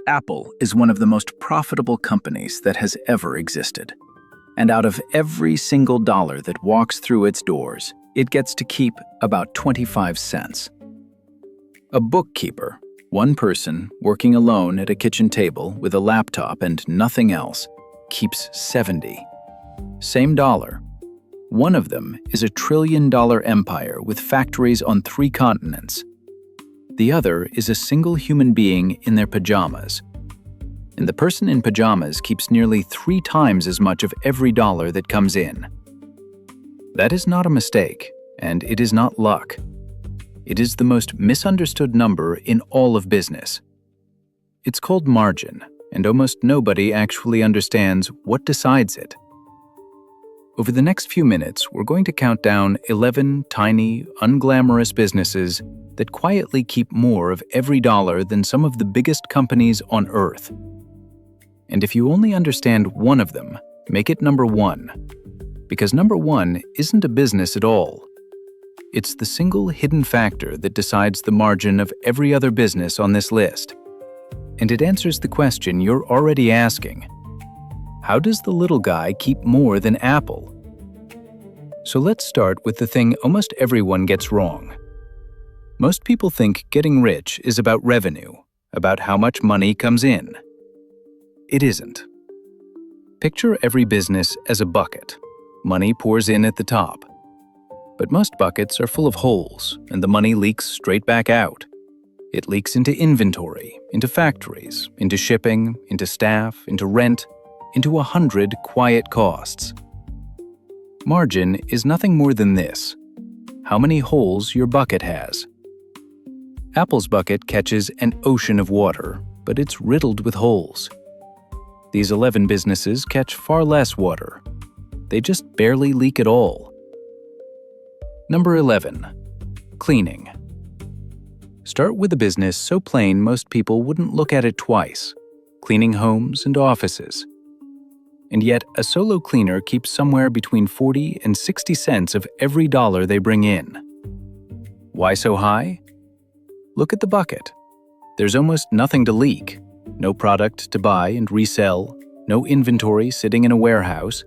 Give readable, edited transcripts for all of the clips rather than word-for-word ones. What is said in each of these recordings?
Apple is one of the most profitable companies that has ever existed. And out of every single dollar that walks through its doors, it gets to keep about 25 cents. A bookkeeper, one person working alone at a kitchen table with a laptop and nothing else, keeps 70. Same dollar. One of them is a trillion-dollar empire with factories on 3 continents. The other is a single human being in their pajamas. And the person in pajamas keeps nearly 3 times as much of every dollar that comes in. That is not a mistake, and it is not luck. It is the most misunderstood number in all of business. It's called margin, and almost nobody actually understands what decides it. Over the next few minutes, we're going to count down 11 tiny, unglamorous businesses that quietly keep more of every dollar than some of the biggest companies on Earth. And if you only understand one of them, make it number 1. Because number 1 isn't a business at all. It's the single hidden factor that decides the margin of every other business on this list. And it answers the question you're already asking. How does the little guy keep more than Apple? So let's start with the thing almost everyone gets wrong. Most people think getting rich is about revenue, about how much money comes in. It isn't. Picture every business as a bucket. Money pours in at the top. But most buckets are full of holes, and the money leaks straight back out. It leaks into inventory, into factories, into shipping, into staff, into rent, into 100 quiet costs. Margin is nothing more than this: how many holes your bucket has. Apple's bucket catches an ocean of water, but it's riddled with holes. These 11 businesses catch far less water. They just barely leak at all. Number 11. Cleaning. Start with a business so plain most people wouldn't look at it twice: cleaning homes and offices. And yet, a solo cleaner keeps somewhere between 40 and 60 cents of every dollar they bring in. Why so high? Look at the bucket. There's almost nothing to leak. No product to buy and resell, no inventory sitting in a warehouse,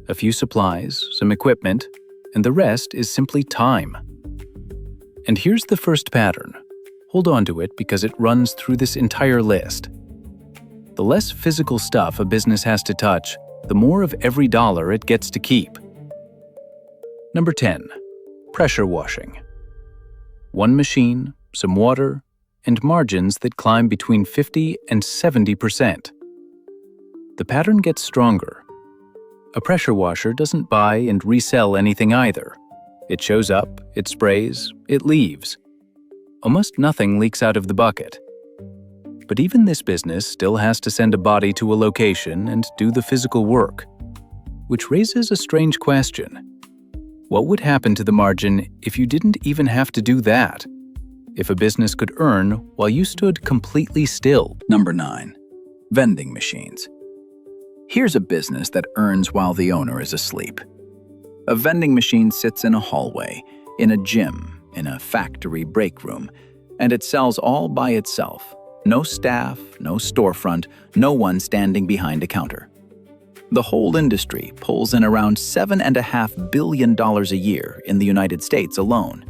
a few supplies, some equipment, and the rest is simply time. And here's the first pattern. Hold on to it because it runs through this entire list. The less physical stuff a business has to touch, the more of every dollar it gets to keep. Number 10. Pressure washing. One machine, some water, and margins that climb between 50 and 70%. The pattern gets stronger. A pressure washer doesn't buy and resell anything either. It shows up, it sprays, it leaves. Almost nothing leaks out of the bucket. But even this business still has to send a body to a location and do the physical work, which raises a strange question. What would happen to the margin if you didn't even have to do that? If a business could earn while you stood completely still? Number 9. Vending machines. Here's a business that earns while the owner is asleep. A vending machine sits in a hallway, in a gym, in a factory break room, and it sells all by itself. No staff, no storefront, no one standing behind a counter. The whole industry pulls in around $7.5 billion a year in the United States alone.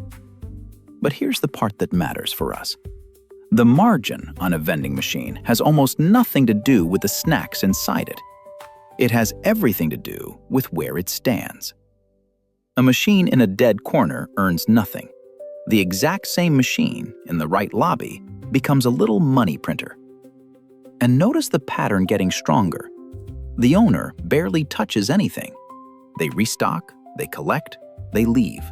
But here's the part that matters for us. The margin on a vending machine has almost nothing to do with the snacks inside it. It has everything to do with where it stands. A machine in a dead corner earns nothing. The exact same machine in the right lobby becomes a little money printer. And notice the pattern getting stronger. The owner barely touches anything. They restock, they collect, they leave.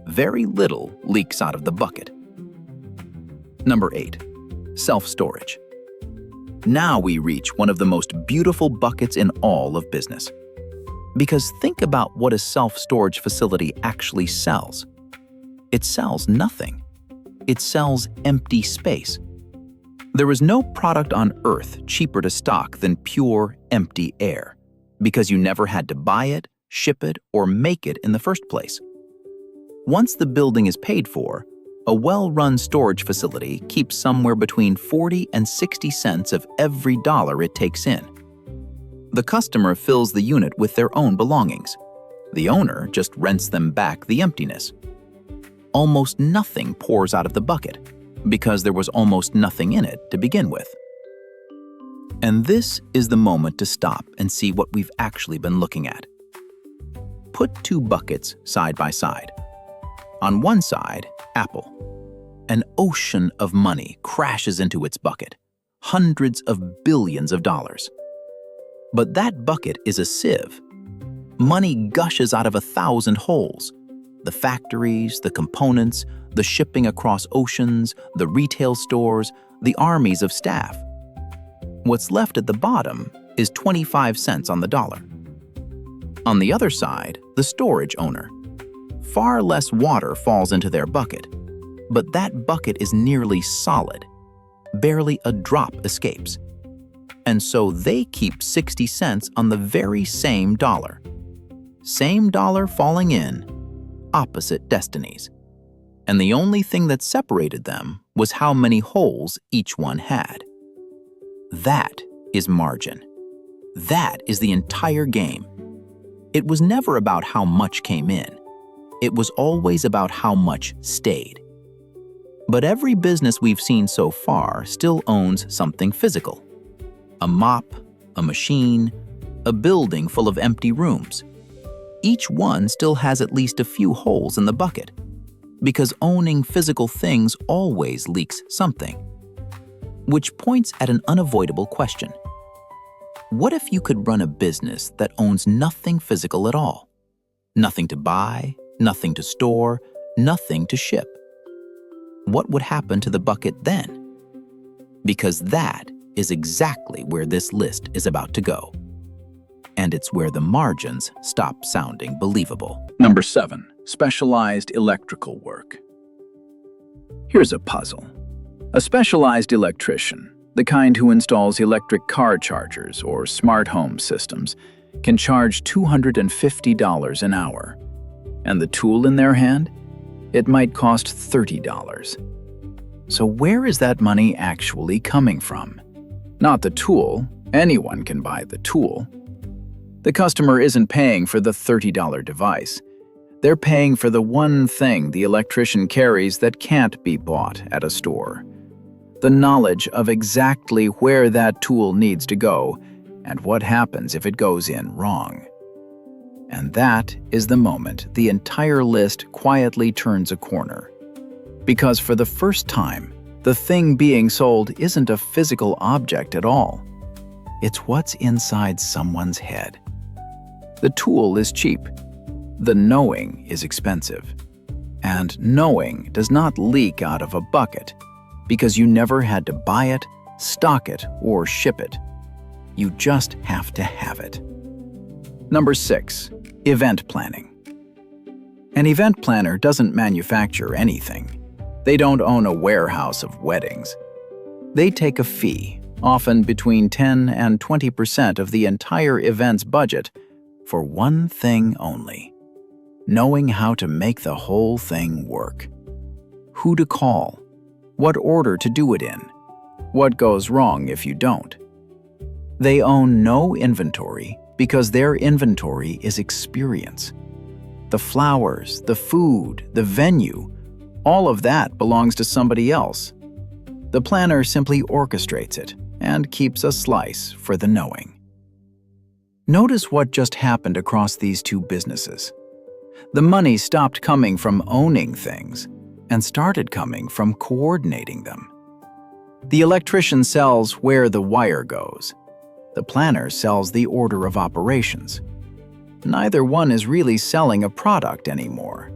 Very little leaks out of the bucket. Number 8. Self-storage. Now we reach one of the most beautiful buckets in all of business. Because think about what a self-storage facility actually sells. It sells nothing. It sells empty space. There is no product on earth cheaper to stock than pure, empty air, because you never had to buy it, ship it, or make it in the first place. Once the building is paid for, A well-run storage facility keeps somewhere between 40 and 60 cents of every dollar it takes in. The customer fills the unit with their own belongings. The owner just rents them back the emptiness. Almost nothing pours out of the bucket because there was almost nothing in it to begin with. And this is the moment to stop and see what we've actually been looking at. Put two buckets side by side. On one side, Apple. An ocean of money crashes into its bucket, hundreds of billions of dollars. But that bucket is a sieve. Money gushes out of 1,000 holes. The factories, the components, the shipping across oceans, the retail stores, the armies of staff. What's left at the bottom is 25 cents on the dollar. On the other side, the storage owner. Far less water falls into their bucket, but that bucket is nearly solid. Barely a drop escapes. And so they keep 60 cents on the very same dollar. Same dollar falling in, opposite destinies. And the only thing that separated them was how many holes each one had. That is margin. That is the entire game. It was never about how much came in. It was always about how much stayed. But every business we've seen so far still owns something physical. A mop, a machine, a building full of empty rooms. Each one still has at least a few holes in the bucket, because owning physical things always leaks something. Which points at an unavoidable question. What if you could run a business that owns nothing physical at all? Nothing to buy, nothing to store, nothing to ship. What would happen to the bucket then? Because that is exactly where this list is about to go. And it's where the margins stop sounding believable. Number 7. Specialized electrical work. Here's a puzzle. A specialized electrician, the kind who installs electric car chargers or smart home systems, can charge $250 an hour. And the tool in their hand? It might cost $30. So where is that money actually coming from? Not the tool. Anyone can buy the tool. The customer isn't paying for the $30 device. They're paying for the one thing the electrician carries that can't be bought at a store. The knowledge of exactly where that tool needs to go and what happens if it goes in wrong. And that is the moment the entire list quietly turns a corner. Because for the first time, the thing being sold isn't a physical object at all. It's what's inside someone's head. The tool is cheap. The knowing is expensive. And knowing does not leak out of a bucket because you never had to buy it, stock it, or ship it. You just have to have it. Number 6. Event planning. An event planner doesn't manufacture anything. They don't own a warehouse of weddings. They take a fee, often between 10 and 20% of the entire event's budget, for one thing only: knowing how to make the whole thing work. Who to call, what order to do it in, what goes wrong if you don't. They own no inventory because their inventory is experience. The flowers, the food, the venue, all of that belongs to somebody else. The planner simply orchestrates it and keeps a slice for the knowing. Notice what just happened across these two businesses. The money stopped coming from owning things and started coming from coordinating them. The electrician sells where the wire goes. The planner sells the order of operations. Neither one is really selling a product anymore.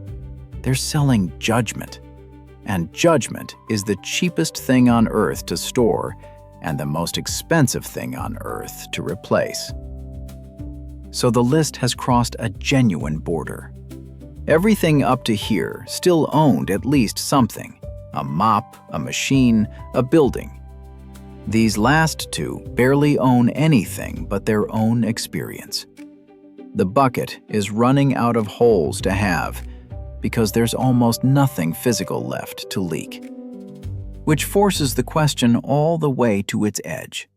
They're selling judgment. And judgment is the cheapest thing on earth to store and the most expensive thing on earth to replace. So the list has crossed a genuine border. Everything up to here still owned at least something: a mop, a machine, a building. These last two barely own anything but their own experience. The bucket is running out of holes to have, because there's almost nothing physical left to leak. Which forces the question all the way to its edge.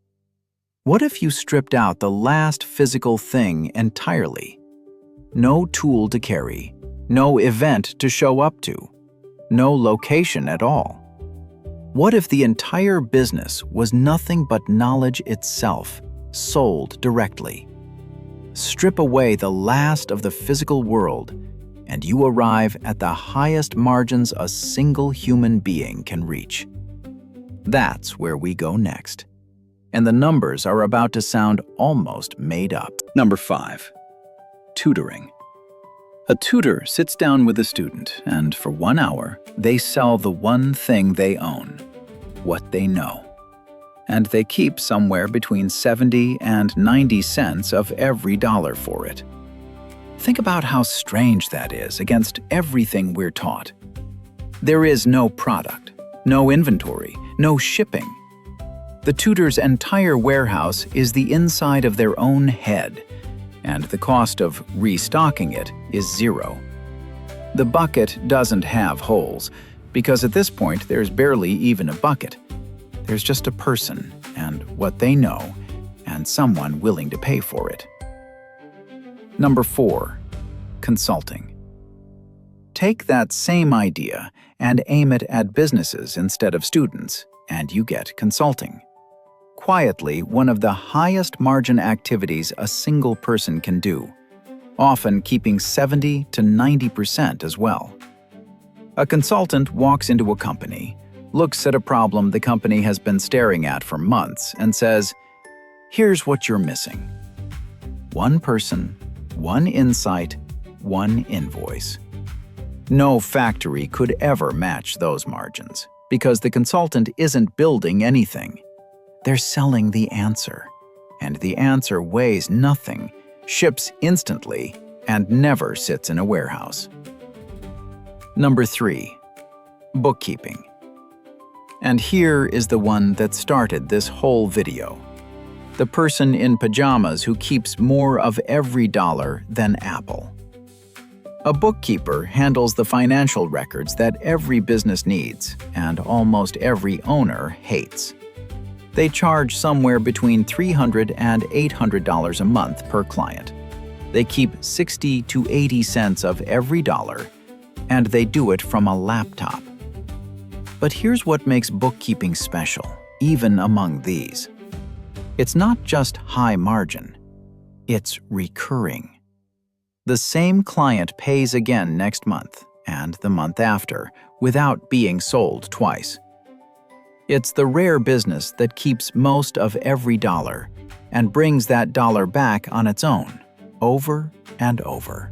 What if you stripped out the last physical thing entirely? No tool to carry, no event to show up to, no location at all. What if the entire business was nothing but knowledge itself, sold directly? Strip away the last of the physical world, and you arrive at the highest margins a single human being can reach. That's where we go next. And the numbers are about to sound almost made up. Number 5. Tutoring. A tutor sits down with a student, and for 1 hour, they sell the one thing they own, what they know. And they keep somewhere between 70 and 90 cents of every dollar for it. Think about how strange that is against everything we're taught. There is no product, no inventory, no shipping. The tutor's entire warehouse is the inside of their own head, and the cost of restocking it is zero. The bucket doesn't have holes, because at this point there's barely even a bucket. There's just a person and what they know, and someone willing to pay for it. Number 4. Consulting. Take that same idea and aim it at businesses instead of students, and you get consulting. Quietly, one of the highest margin activities a single person can do, often keeping 70 to 90% as well. A consultant walks into a company, looks at a problem the company has been staring at for months, and says, "Here's what you're missing. One person, one insight, one invoice." No factory could ever match those margins, because the consultant isn't building anything. They're selling the answer, and the answer weighs nothing, ships instantly, and never sits in a warehouse. Number 3. Bookkeeping. And here is the one that started this whole video. The person in pajamas who keeps more of every dollar than Apple. A bookkeeper handles the financial records that every business needs and almost every owner hates. They charge somewhere between $300 and $800 a month per client. They keep 60 to 80 cents of every dollar, and they do it from a laptop. But here's what makes bookkeeping special, even among these. It's not just high margin, it's recurring. The same client pays again next month and the month after without being sold twice. It's the rare business that keeps most of every dollar and brings that dollar back on its own, over and over.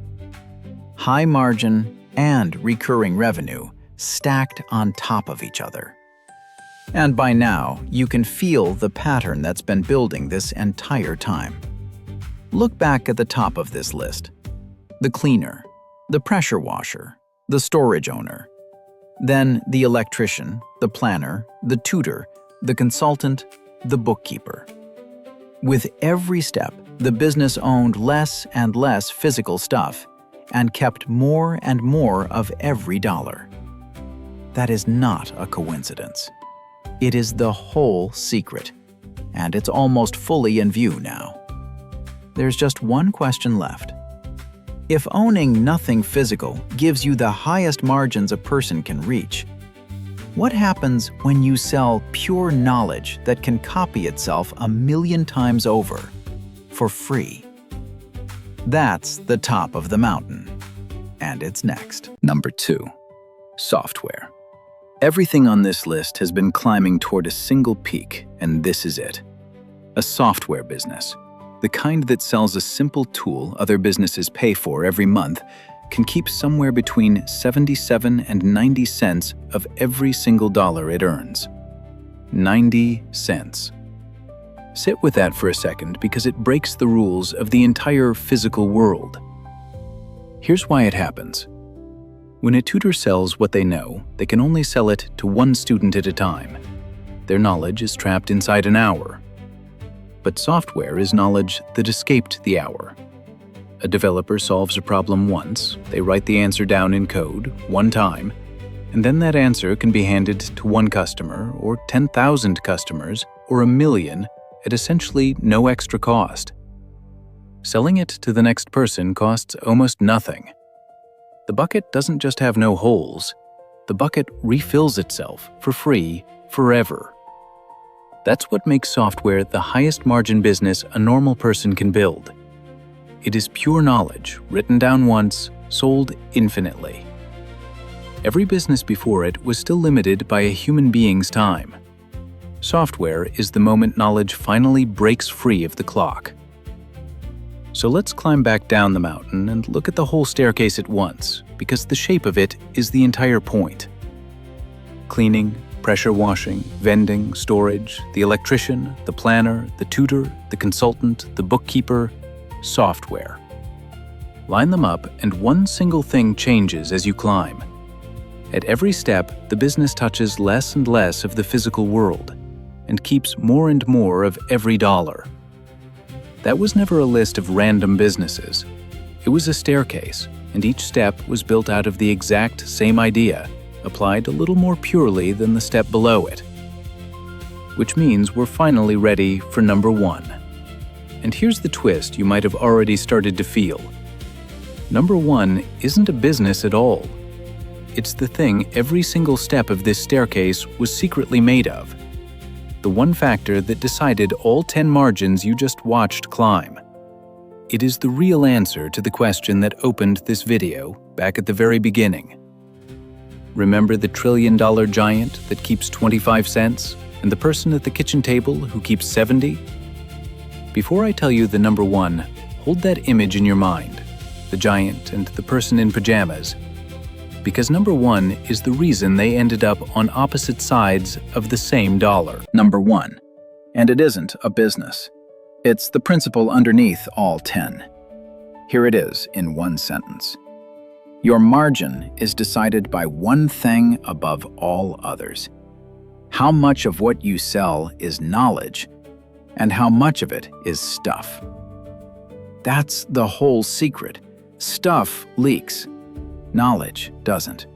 High margin and recurring revenue stacked on top of each other. And by now, you can feel the pattern that's been building this entire time. Look back at the top of this list. The cleaner, the pressure washer, the storage owner, then the electrician, the planner, the tutor, the consultant, the bookkeeper. With every step, the business owned less and less physical stuff and kept more and more of every dollar. That is not a coincidence. It is the whole secret, and it's almost fully in view now. There's just one question left. If owning nothing physical gives you the highest margins a person can reach, what happens when you sell pure knowledge that can copy itself 1,000,000 times over, for free? That's the top of the mountain, and it's next. Number 2. Software. Everything on this list has been climbing toward a single peak, and this is it. A software business. The kind that sells a simple tool other businesses pay for every month can keep somewhere between 77 and 90 cents of every single dollar it earns. 90 cents. Sit with that for a second because it breaks the rules of the entire physical world. Here's why it happens. When a tutor sells what they know, they can only sell it to one student at a time. Their knowledge is trapped inside an hour. But software is knowledge that escaped the hour. A developer solves a problem once, they write the answer down in code, one time, and then that answer can be handed to one customer, or 10,000 customers, or 1,000,000 at essentially no extra cost. Selling it to the next person costs almost nothing. The bucket doesn't just have no holes, the bucket refills itself for free forever. That's what makes software the highest margin business a normal person can build. It is pure knowledge, written down once, sold infinitely. Every business before it was still limited by a human being's time. Software is the moment knowledge finally breaks free of the clock. So let's climb back down the mountain and look at the whole staircase at once, because the shape of it is the entire point. Cleaning, pressure washing, vending, storage, the electrician, the planner, the tutor, the consultant, the bookkeeper, software. Line them up and one single thing changes as you climb. At every step, the business touches less and less of the physical world and keeps more and more of every dollar. That was never a list of random businesses. It was a staircase, and each step was built out of the exact same idea, applied a little more purely than the step below it. Which means we're finally ready for number 1. And here's the twist you might have already started to feel. Number 1 isn't a business at all. It's the thing every single step of this staircase was secretly made of. The one factor that decided all 10 margins you just watched climb. It is the real answer to the question that opened this video back at the very beginning. Remember the trillion-dollar giant that keeps 25 cents and the person at the kitchen table who keeps 70? Before I tell you the number 1, hold that image in your mind, the giant and the person in pajamas, because number 1 is the reason they ended up on opposite sides of the same dollar. Number 1. And it isn't a business. It's the principle underneath all 10. Here it is in one sentence. Your margin is decided by one thing above all others. How much of what you sell is knowledge, and how much of it is stuff. That's the whole secret. Stuff leaks. Knowledge doesn't.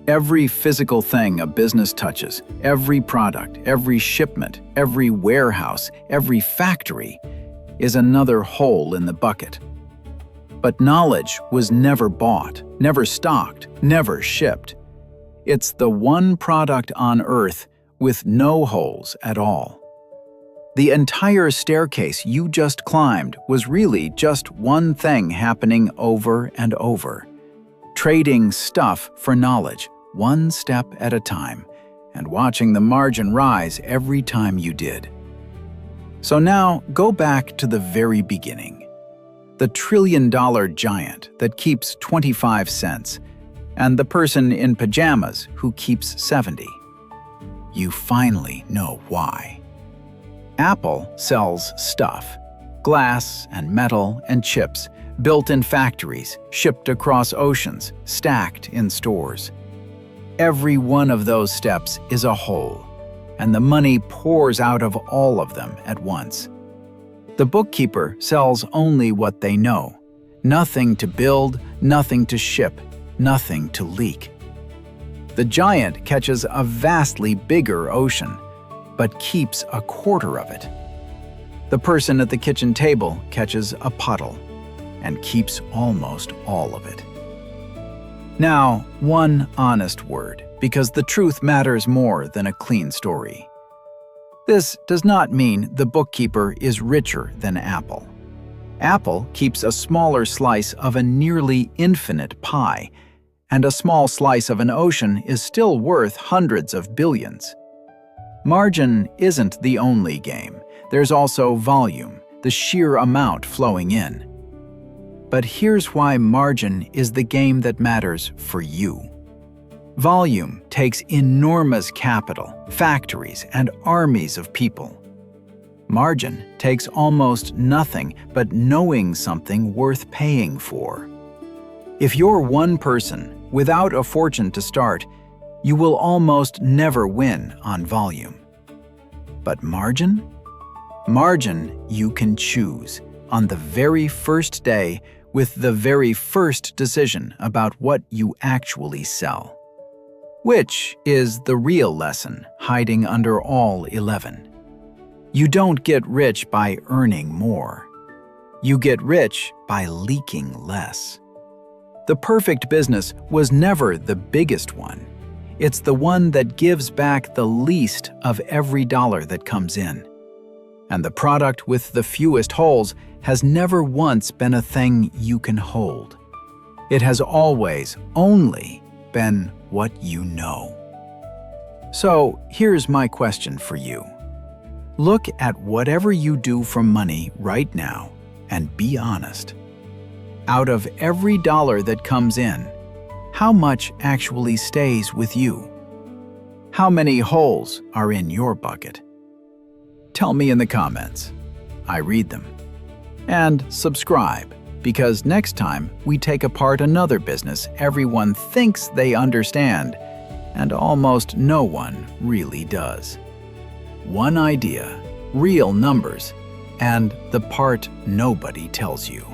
Every physical thing a business touches, every product, every shipment, every warehouse, every factory, is another hole in the bucket. But knowledge was never bought, never stocked, never shipped. It's the one product on Earth with no holes at all. The entire staircase you just climbed was really just one thing happening over and over. Trading stuff for knowledge, one step at a time, and watching the margin rise every time you did. So now go back to the very beginning. The trillion-dollar giant that keeps 25 cents, and the person in pajamas who keeps 70. You finally know why. Apple sells stuff, glass and metal and chips, built in factories, shipped across oceans, stacked in stores. Every one of those steps is a hole, and the money pours out of all of them at once. The bookkeeper sells only what they know. Nothing to build, nothing to ship, nothing to leak. The giant catches a vastly bigger ocean, but keeps a quarter of it. The person at the kitchen table catches a puddle and keeps almost all of it. Now, one honest word, because the truth matters more than a clean story. This does not mean the bookkeeper is richer than Apple. Apple keeps a smaller slice of a nearly infinite pie, and a small slice of an ocean is still worth hundreds of billions. Margin isn't the only game. There's also volume, the sheer amount flowing in. But here's why margin is the game that matters for you. Volume takes enormous capital, factories, and armies of people. Margin takes almost nothing but knowing something worth paying for. If you're one person without a fortune to start, you will almost never win on volume. But margin? Margin you can choose on the very first day with the very first decision about what you actually sell. Which is the real lesson hiding under all 11. You don't get rich by earning more. You get rich by leaking less. The perfect business was never the biggest one. It's the one that gives back the least of every dollar that comes in. And the product with the fewest holes has never once been a thing you can hold. It has always only been what you know. So here's my question for you. Look at whatever you do for money right now and be honest. Out of every dollar that comes in, how much actually stays with you? How many holes are in your bucket? Tell me in the comments. I read them. And subscribe, because next time we take apart another business everyone thinks they understand, and almost no one really does. One idea, real numbers, and the part nobody tells you.